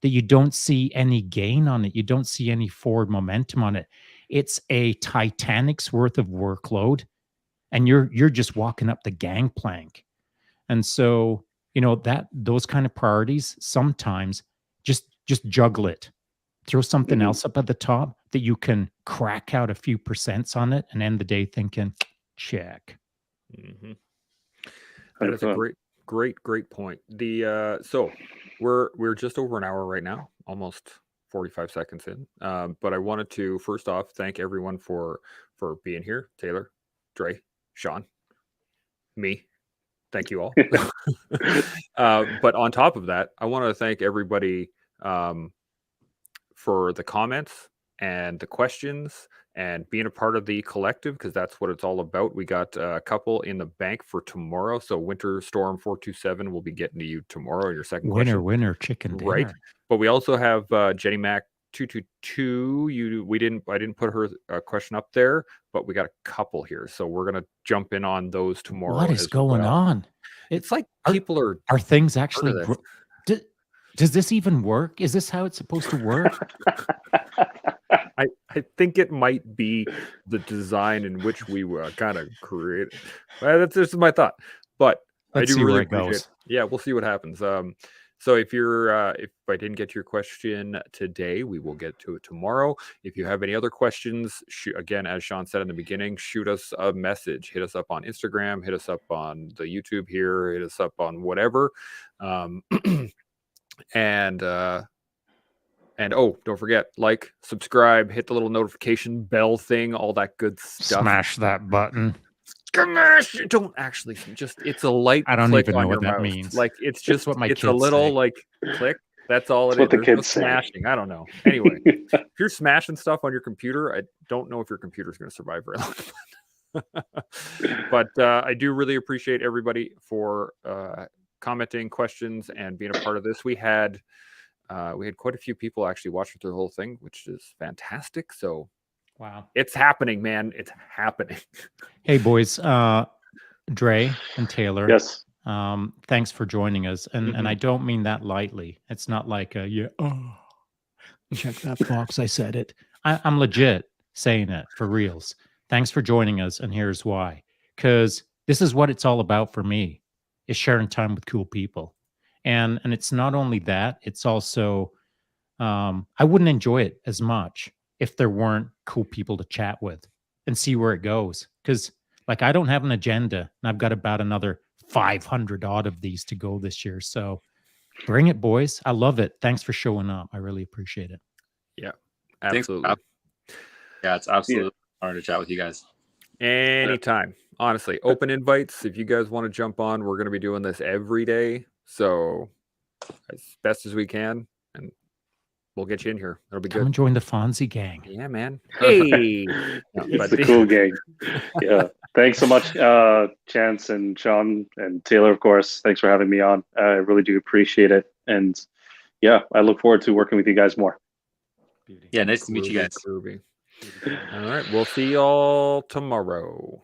that you don't see any gain on it. You don't see any forward momentum on it. It's a Titanic's worth of workload, and you're just walking up the gangplank. And so, that those kind of priorities sometimes just juggle it. Throw something Mhm. else up at the top that you can crack out a few percents on it and end the day thinking, check. Mm-hmm. That is a 100%. great point. So we're just over an hour right now, almost 45 seconds in. But I wanted to first off thank everyone for being here. Taylor, Dre, Shaun, me. Thank you all. But on top of that, I want to thank everybody for the comments and the questions and being a part of the collective, because that's what it's all about. We got a couple in the bank for tomorrow. So Winter Storm 427 will be getting to you tomorrow. Your second question. Winner, chicken Right. dinner. But we also have Jenny Mac 222. I didn't put her question up there, but we got a couple here. So we're gonna jump in on those tomorrow. What is as going well. on? It's like Are- people are Are things part actually of this. does this even work? Is this how it's supposed to work? I think it might be the design in which we kind of create. Well, that's just my thought, but I Let's do see really where it appreciate. goes. Yeah, we'll see what happens. So if I didn't get to your question today, we will get to it tomorrow. If you have any other questions, again, as Shaun said in the beginning, shoot us a message. Hit us up on Instagram. Hit us up on the YouTube here. Hit us up on whatever. And oh, don't forget, like, subscribe, hit the little notification bell thing, all that good stuff. Smash that button. Smash! Don't actually just, it's a light I don't click even know on what your that mouse. means. Like, it's just, what my it's a kids little say. like click. That's all it That's what is. the There's no kids say. smashing. I don't know. Anyway, if you're smashing stuff on your computer, I don't know if your computer's going to survive very long. But I do really appreciate everybody for commenting, questions, and being a part of this. We had quite a few people actually watching through the whole thing, which is fantastic. So Wow. it's happening, man. It's happening. Hey, boys, Dre and Taylor. Yes. Thanks for joining us. And I don't mean that lightly. It's not like check that box. I said it. I'm legit saying it for reals. Thanks for joining us. And here's why. Because this is what it's all about for me, is sharing time with cool people. And it's not only that, it's also I wouldn't enjoy it as much if there weren't cool people to chat with and see where it goes. Because like I don't have an agenda, and I've got about another 500 odd of these to go this year. So bring it, boys. I love it. Thanks for showing up. I really appreciate it. Yeah, absolutely. Yeah, it's absolutely an honor to chat with you guys. Anytime. Honestly, open invites. If you guys want to jump on, we're going to be doing this every day. So as best as we can. And we'll get you in here. It'll be Come good. and join the Fonzie gang. Yeah, man. Hey, It's the cool gang. Yeah. Thanks so much, Chance and Shaun and Taylor, of course. Thanks for having me on. I really do appreciate it. And yeah, I look forward to working with you guys more. Yeah, nice to meet you guys. All right. We'll see y'all tomorrow.